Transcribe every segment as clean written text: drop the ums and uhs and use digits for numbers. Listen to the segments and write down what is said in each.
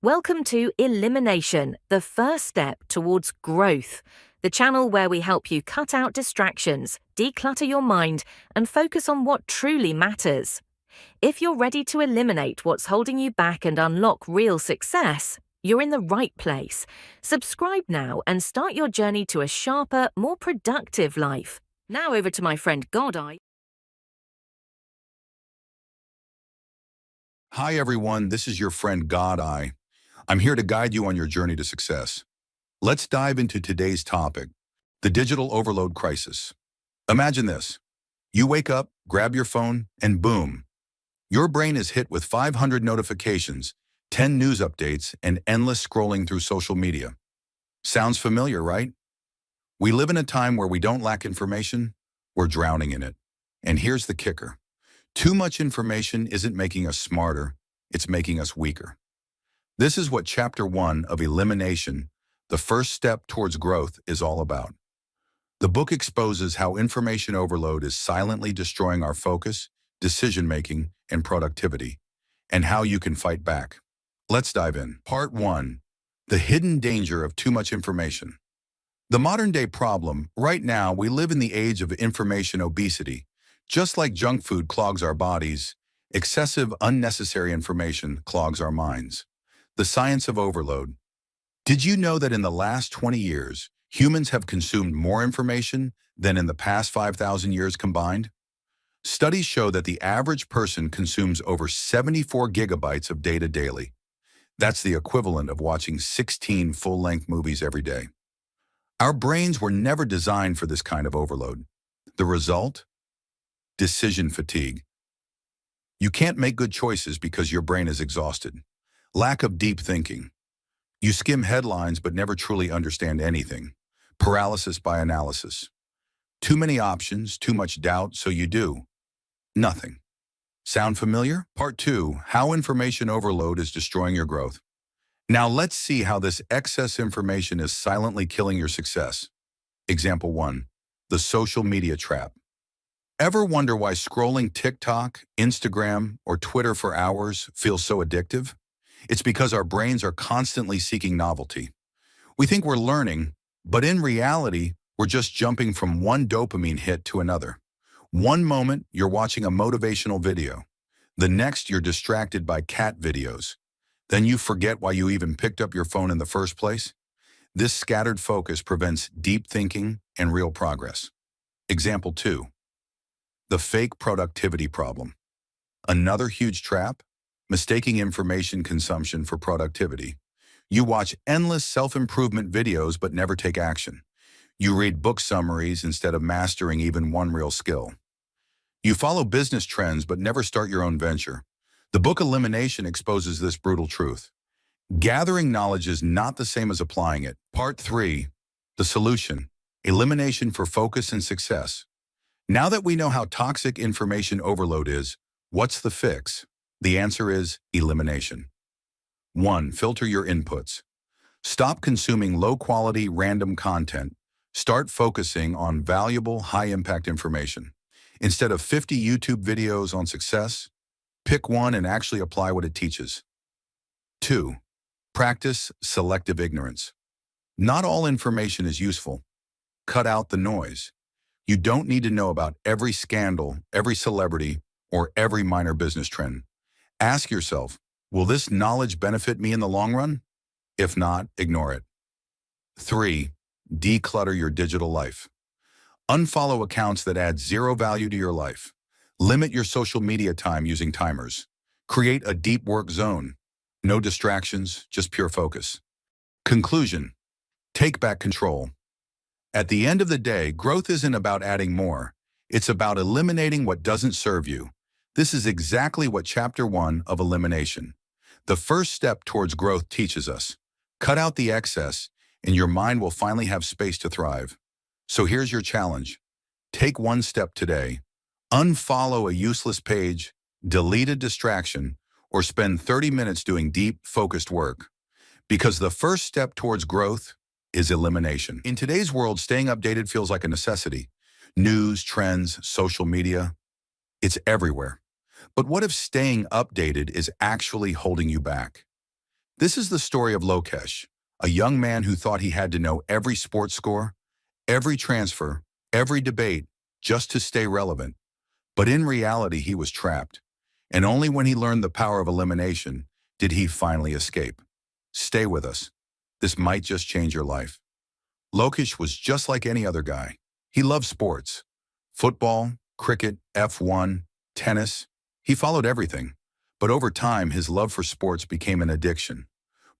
Welcome to Elimination, the first step towards growth, the channel where we help you cut out distractions, declutter your mind, and focus on what truly matters. If you're ready to eliminate what's holding you back and unlock real success, you're in the right place. Subscribe now and start your journey to a sharper, more productive life. Now over to my friend Godeye. Hi everyone, this is your friend Godeye. I'm here to guide you on your journey to success. Let's dive into today's topic, the digital overload crisis. Imagine this. You wake up, grab your phone, and boom, your brain is hit with 500 notifications, 10 news updates, and endless scrolling through social media. Sounds familiar, right? We live in a time where we don't lack information, we're drowning in it. And here's the kicker. Too much information isn't making us smarter, it's making us weaker. This is what Chapter 1 of Elimination, the first step towards growth, is all about. The book exposes how information overload is silently destroying our focus, decision-making, and productivity, and how you can fight back. Let's dive in. Part 1. The hidden danger of too much information. The modern-day problem, right now we live in the age of information obesity. Just like junk food clogs our bodies, excessive unnecessary information clogs our minds. The science of overload. Did you know that in the last 20 years, humans have consumed more information than in the past 5,000 years combined? Studies show that the average person consumes over 74 gigabytes of data daily. That's the equivalent of watching 16 full-length movies every day. Our brains were never designed for this kind of overload. The result? Decision fatigue. You can't make good choices because your brain is exhausted. Lack of deep thinking. You skim headlines but never truly understand anything. Paralysis by analysis. Too many options, too much doubt, so you do nothing. Sound familiar? Part 2, how information overload is destroying your growth. Now let's see how this excess information is silently killing your success. Example 1, the social media trap. Ever wonder why scrolling TikTok, Instagram, or Twitter for hours feels so addictive? It's because our brains are constantly seeking novelty. We think we're learning, but in reality, we're just jumping from one dopamine hit to another. One moment, you're watching a motivational video. The next, you're distracted by cat videos. Then you forget why you even picked up your phone in the first place. This scattered focus prevents deep thinking and real progress. Example 2. The fake productivity problem. Another huge trap, mistaking information consumption for productivity. You watch endless self-improvement videos but never take action. You read book summaries instead of mastering even one real skill. You follow business trends but never start your own venture. The book Elimination exposes this brutal truth. Gathering knowledge is not the same as applying it. Part 3. The solution. Elimination for focus and success. Now that we know how toxic information overload is, what's the fix? The answer is elimination. 1. Filter your inputs. Stop consuming low-quality, random content. Start focusing on valuable, high-impact information. Instead of 50 YouTube videos on success, pick one and actually apply what it teaches. 2. Practice selective ignorance. Not all information is useful. Cut out the noise. You don't need to know about every scandal, every celebrity, or every minor business trend. Ask yourself, will this knowledge benefit me in the long run? If not, ignore it. 3. Declutter your digital life. Unfollow accounts that add zero value to your life. Limit your social media time using timers. Create a deep work zone. No distractions, just pure focus. Conclusion. Take back control. At the end of the day, growth isn't about adding more. It's about eliminating what doesn't serve you. This is exactly what Chapter 1 of Elimination, the first step towards growth, teaches us. Cut out the excess, and your mind will finally have space to thrive. So here's your challenge. Take one step today. Unfollow a useless page, delete a distraction, or spend 30 minutes doing deep, focused work. Because the first step towards growth is elimination. In today's world, staying updated feels like a necessity. News, trends, social media, it's everywhere. But what if staying updated is actually holding you back? This is the story of Lokesh, a young man who thought he had to know every sports score, every transfer, every debate, just to stay relevant. But in reality, he was trapped. And only when he learned the power of elimination did he finally escape. Stay with us. This might just change your life. Lokesh was just like any other guy. He loved sports. Football, cricket, F1, tennis. He followed everything. But over time, his love for sports became an addiction.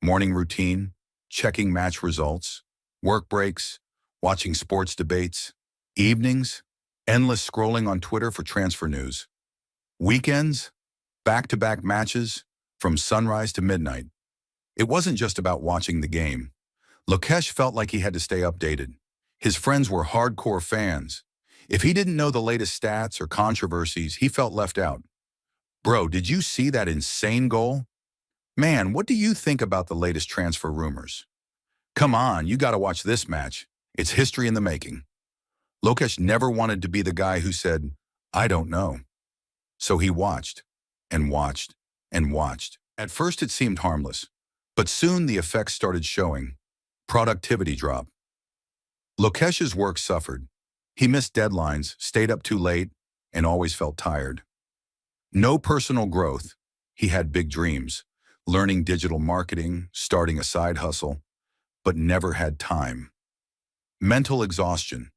Morning routine, checking match results, work breaks, watching sports debates, evenings, endless scrolling on Twitter for transfer news. Weekends, back-to-back matches, from sunrise to midnight. It wasn't just about watching the game. Lokesh felt like he had to stay updated. His friends were hardcore fans. If he didn't know the latest stats or controversies, he felt left out. Bro, did you see that insane goal? Man, what do you think about the latest transfer rumors? Come on, you gotta watch this match. It's history in the making. Lokesh never wanted to be the guy who said, I don't know. So he watched, and watched, and watched. At first it seemed harmless, but soon the effects started showing. Productivity drop. Lokesh's work suffered. He missed deadlines, stayed up too late, and always felt tired. No personal growth. He had big dreams, learning digital marketing, starting a side hustle, but never had time. Mental exhaustion.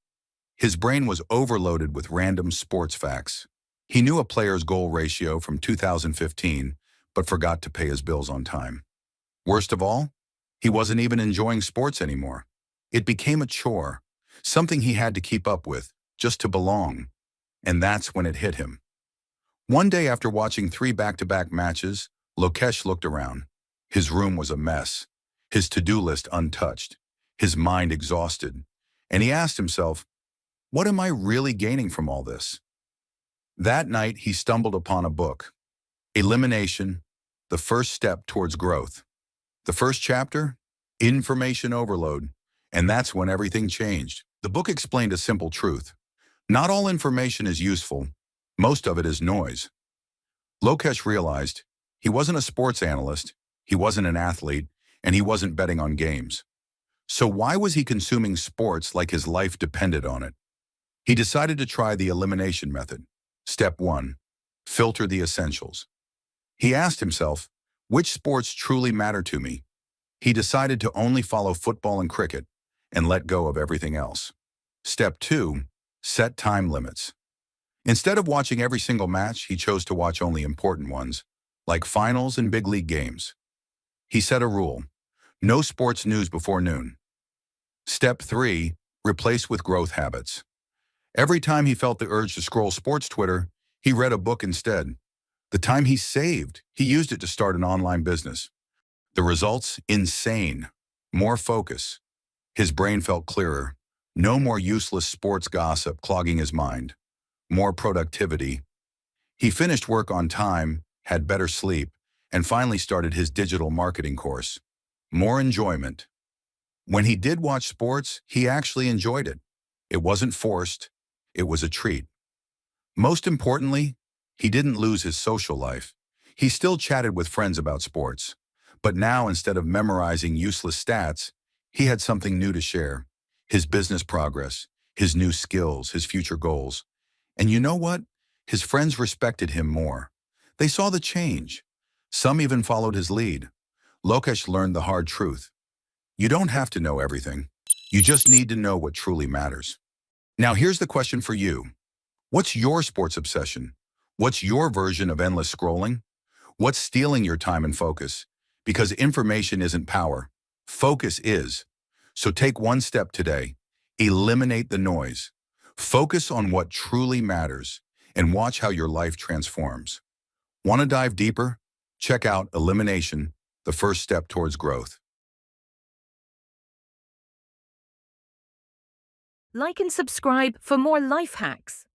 His brain was overloaded with random sports facts. He knew a player's goal ratio from 2015, but forgot to pay his bills on time. Worst of all, he wasn't even enjoying sports anymore. It became a chore, something he had to keep up with, just to belong. And that's when it hit him. One day after watching 3 back-to-back matches, Lokesh looked around. His room was a mess, his to-do list untouched, his mind exhausted. And he asked himself, what am I really gaining from all this? That night, he stumbled upon a book, Elimination, the first step towards growth. The first chapter, information overload, and that's when everything changed. The book explained a simple truth. Not all information is useful. Most of it is noise. Lokesh realized he wasn't a sports analyst, he wasn't an athlete, and he wasn't betting on games. So why was he consuming sports like his life depended on it? He decided to try the elimination method. Step 1. Filter the essentials. He asked himself, which sports truly matter to me? He decided to only follow football and cricket and let go of everything else. Step 2. Set time limits. Instead of watching every single match, he chose to watch only important ones, like finals and big league games. He set a rule: no sports news before noon. Step 3. Replace with growth habits. Every time he felt the urge to scroll sports Twitter, he read a book instead. The time he saved, he used it to start an online business. The results? Insane. More focus. His brain felt clearer. No more useless sports gossip clogging his mind. More productivity. He finished work on time, had better sleep, and finally started his digital marketing course. More enjoyment. When he did watch sports, he actually enjoyed it. It wasn't forced. It was a treat. Most importantly, he didn't lose his social life. He still chatted with friends about sports. But now, instead of memorizing useless stats, he had something new to share. His business progress, his new skills, his future goals. And you know what? His friends respected him more. They saw the change. Some even followed his lead. Lokesh learned the hard truth. You don't have to know everything. You just need to know what truly matters. Now here's the question for you. What's your sports obsession? What's your version of endless scrolling? What's stealing your time and focus? Because information isn't power. Focus is. So take one step today. Eliminate the noise. Focus on what truly matters and watch how your life transforms. Want to dive deeper? Check out Elimination, the first step towards growth. Like and subscribe for more life hacks.